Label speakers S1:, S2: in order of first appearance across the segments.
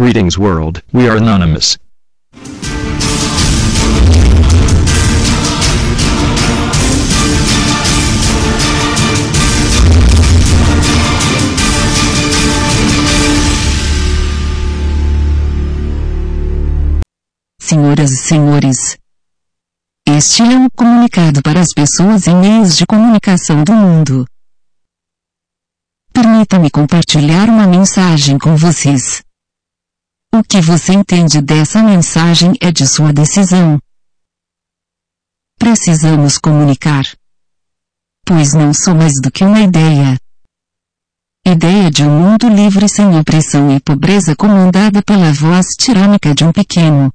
S1: Greetings world, we are anonymous.
S2: Senhoras e senhores, este é um comunicado para as pessoas em meios de comunicação do mundo. Permita-me compartilhar uma mensagem com vocês. O que você entende dessa mensagem é de sua decisão. Precisamos comunicar. Pois não sou mais do que uma ideia. Ideia de um mundo livre sem opressão e pobreza comandada pela voz tirânica de um pequeno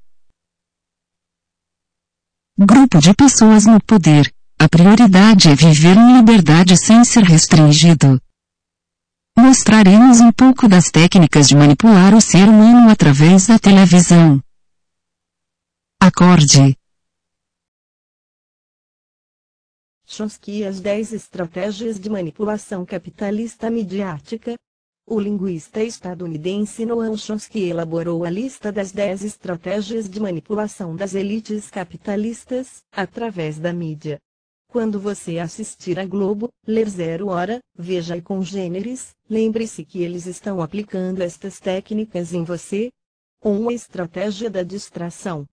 S2: grupo de pessoas no poder. A prioridade é viver em liberdade sem ser restringido. Mostraremos um pouco das técnicas de manipular o ser humano através da televisão. Acorde.
S3: Chomsky e as 10 estratégias de manipulação capitalista midiática. O linguista estadunidense Noam Chomsky elaborou a lista das 10 estratégias de manipulação das elites capitalistas, através da mídia. Quando você assistir a Globo, ler Zero Hora, Veja e Congêneres, lembre-se que eles estão aplicando estas técnicas em você. 1. A estratégia da distração.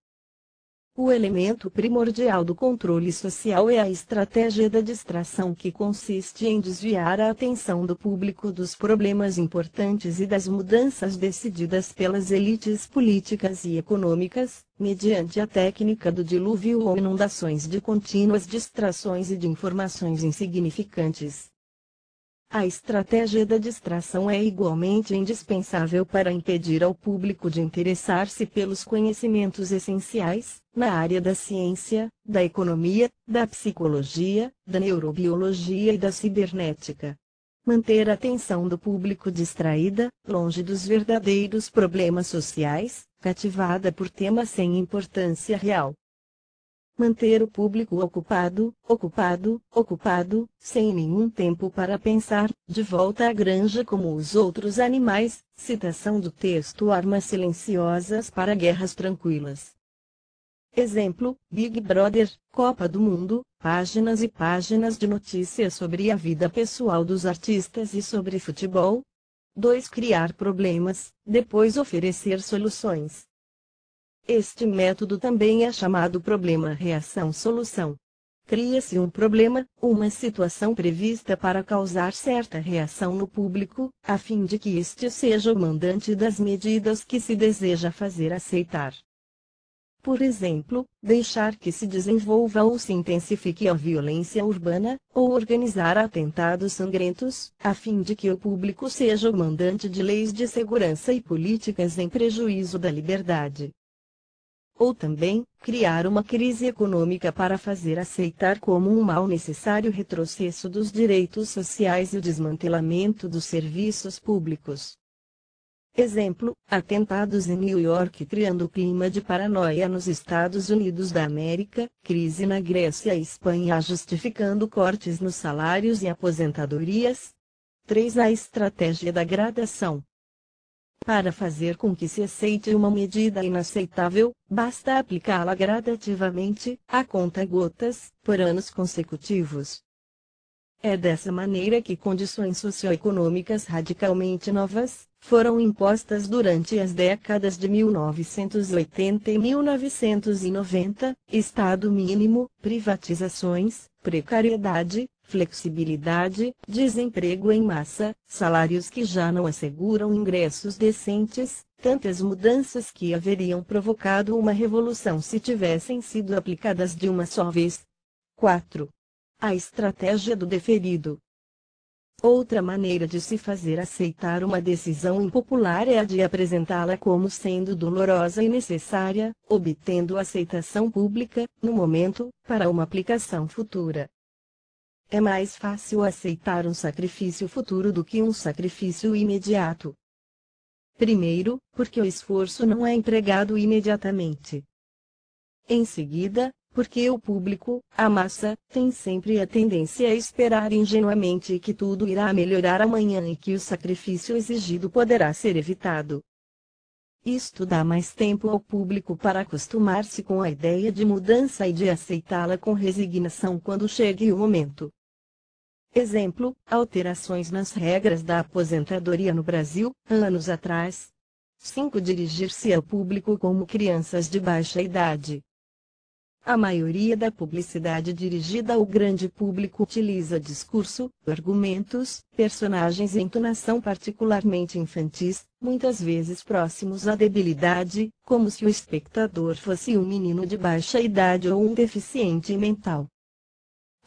S3: O elemento primordial do controle social é a estratégia da distração, que consiste em desviar a atenção do público dos problemas importantes e das mudanças decididas pelas elites políticas e econômicas, mediante a técnica do dilúvio ou inundações de contínuas distrações e de informações insignificantes. A estratégia da distração é igualmente indispensável para impedir ao público de interessar-se pelos conhecimentos essenciais, na área da ciência, da economia, da psicologia, da neurobiologia e da cibernética. Manter a atenção do público distraída, longe dos verdadeiros problemas sociais, cativada por temas sem importância real. Manter o público ocupado, sem nenhum tempo para pensar, de volta à granja como os outros animais. Citação do texto: Armas silenciosas para guerras tranquilas. Exemplo: Big Brother, Copa do Mundo, páginas e páginas de notícias sobre a vida pessoal dos artistas e sobre futebol. 2. Criar problemas, depois oferecer soluções. Este método também é chamado problema-reação-solução. Cria-se um problema, uma situação prevista para causar certa reação no público, a fim de que este seja o mandante das medidas que se deseja fazer aceitar. Por exemplo, deixar que se desenvolva ou se intensifique a violência urbana, ou organizar atentados sangrentos, a fim de que o público seja o mandante de leis de segurança e políticas em prejuízo da liberdade. Ou também, criar uma crise econômica para fazer aceitar como um mal necessário o retrocesso dos direitos sociais e o desmantelamento dos serviços públicos. Exemplo: atentados em New York criando clima de paranoia nos Estados Unidos da América, crise na Grécia e Espanha justificando cortes nos salários e aposentadorias. 3. A estratégia da gradação. Para fazer com que se aceite uma medida inaceitável, basta aplicá-la gradativamente, a conta-gotas, por anos consecutivos. É dessa maneira que condições socioeconômicas radicalmente novas foram impostas durante as décadas de 1980 e 1990, Estado mínimo, privatizações, precariedade, flexibilidade, desemprego em massa, salários que já não asseguram ingressos decentes, tantas mudanças que haveriam provocado uma revolução se tivessem sido aplicadas de uma só vez. 4. A estratégia do deferido. Outra maneira de se fazer aceitar uma decisão impopular é a de apresentá-la como sendo dolorosa e necessária, obtendo aceitação pública, no momento, para uma aplicação futura. É mais fácil aceitar um sacrifício futuro do que um sacrifício imediato. Primeiro, porque o esforço não é empregado imediatamente. Em seguida, porque o público, a massa, tem sempre a tendência a esperar ingenuamente que tudo irá melhorar amanhã e que o sacrifício exigido poderá ser evitado. Isto dá mais tempo ao público para acostumar-se com a ideia de mudança e de aceitá-la com resignação quando chegue o momento. Exemplo: alterações nas regras da aposentadoria no Brasil, anos atrás. 5. Dirigir-se ao público como crianças de baixa idade. A maioria da publicidade dirigida ao grande público utiliza discurso, argumentos, personagens e entonação particularmente infantis, muitas vezes próximos à debilidade, como se o espectador fosse um menino de baixa idade ou um deficiente mental.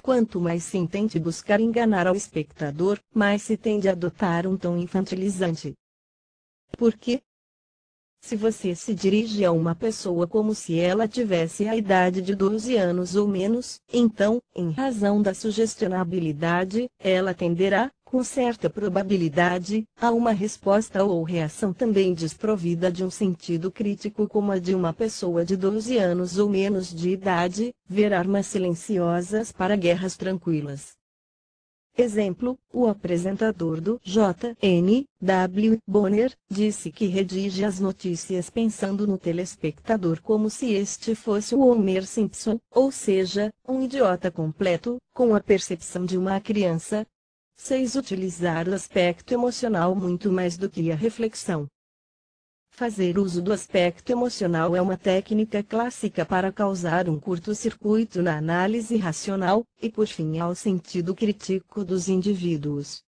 S3: Quanto mais se intente buscar enganar ao espectador, mais se tende a adotar um tom infantilizante. Por quê? Se você se dirige a uma pessoa como se ela tivesse a idade de 12 anos ou menos, então, em razão da sugestionabilidade, ela tenderá, com certa probabilidade, a uma resposta ou reação também desprovida de um sentido crítico como a de uma pessoa de 12 anos ou menos de idade, ver armas silenciosas para guerras tranquilas. Exemplo: o apresentador do J.N. W. Bonner disse que redige as notícias pensando no telespectador como se este fosse o Homer Simpson, ou seja, um idiota completo, com a percepção de uma criança. 6. Utilizar o aspecto emocional muito mais do que a reflexão. Fazer uso do aspecto emocional é uma técnica clássica para causar um curto-circuito na análise racional, e por fim ao sentido crítico dos indivíduos.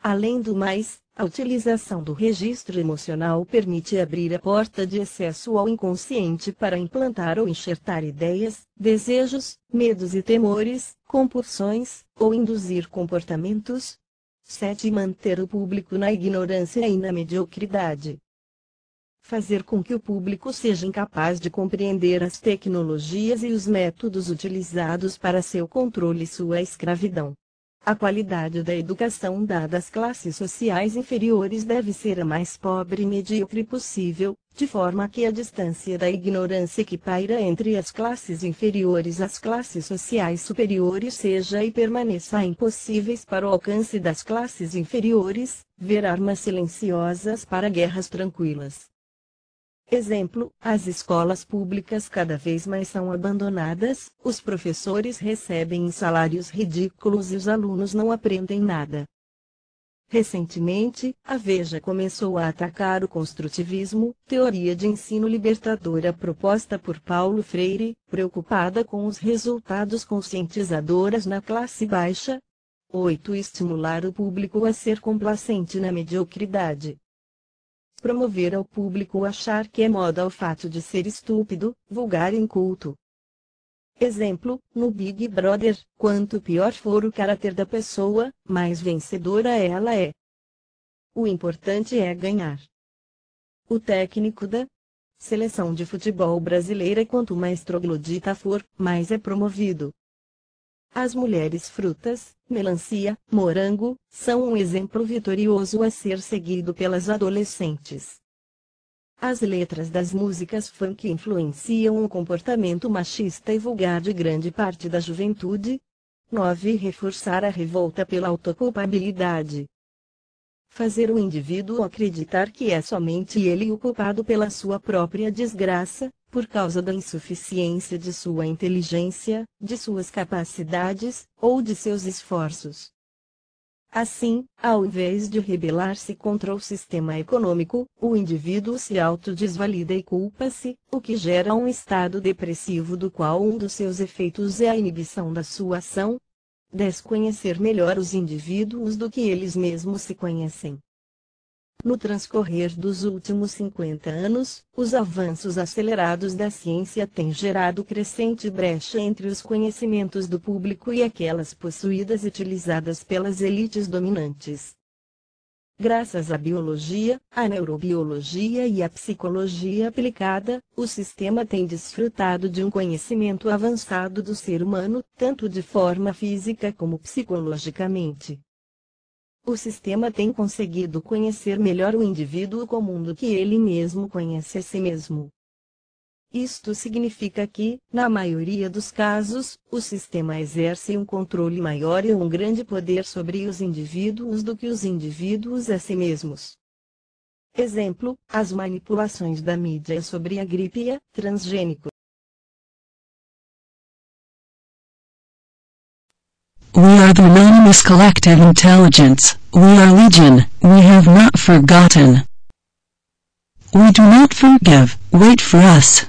S3: Além do mais, a utilização do registro emocional permite abrir a porta de acesso ao inconsciente para implantar ou enxertar ideias, desejos, medos e temores, compulsões, ou induzir comportamentos. 7. Manter o público na ignorância e na mediocridade. Fazer com que o público seja incapaz de compreender as tecnologias e os métodos utilizados para seu controle e sua escravidão. A qualidade da educação dada às classes sociais inferiores deve ser a mais pobre e medíocre possível, de forma que a distância da ignorância que paira entre as classes inferiores às classes sociais superiores seja e permaneça impossíveis para o alcance das classes inferiores, ver armas silenciosas para guerras tranquilas. Exemplo: as escolas públicas cada vez mais são abandonadas, os professores recebem salários ridículos e os alunos não aprendem nada. Recentemente, a Veja começou a atacar o construtivismo, teoria de ensino libertadora proposta por Paulo Freire, preocupada com os resultados conscientizadores na classe baixa. 8. Estimular o público a ser complacente na mediocridade. Promover ao público achar que é moda o fato de ser estúpido, vulgar e inculto. Exemplo: no Big Brother, quanto pior for o caráter da pessoa, mais vencedora ela é. O importante é ganhar. O técnico da seleção de futebol brasileira, quanto mais troglodita for, mais é promovido. As mulheres frutas, melancia, morango, são um exemplo vitorioso a ser seguido pelas adolescentes. As letras das músicas funk influenciam o comportamento machista e vulgar de grande parte da juventude. 9. Reforçar a revolta pela autoculpabilidade. Fazer o indivíduo acreditar que é somente ele o culpado pela sua própria desgraça, por causa da insuficiência de sua inteligência, de suas capacidades, ou de seus esforços. Assim, ao invés de rebelar-se contra o sistema econômico, o indivíduo se autodesvalida e culpa-se, o que gera um estado depressivo do qual um dos seus efeitos é a inibição da sua ação. 10. Conhecer melhor os indivíduos do que eles mesmos se conhecem. No transcorrer dos últimos 50 anos, os avanços acelerados da ciência têm gerado crescente brecha entre os conhecimentos do público e aquelas possuídas e utilizadas pelas elites dominantes. Graças à biologia, à neurobiologia e à psicologia aplicada, o sistema tem desfrutado de um conhecimento avançado do ser humano, tanto de forma física como psicologicamente. O sistema tem conseguido conhecer melhor o indivíduo comum do que ele mesmo conhece a si mesmo. Isto significa que, na maioria dos casos, o sistema exerce um controle maior e um grande poder sobre os indivíduos do que os indivíduos a si mesmos. Exemplo, as manipulações da mídia sobre a gripe e a transgênico.
S2: We are the anonymous collective intelligence. We are legion. We have not forgotten. We do not forgive. Wait for us.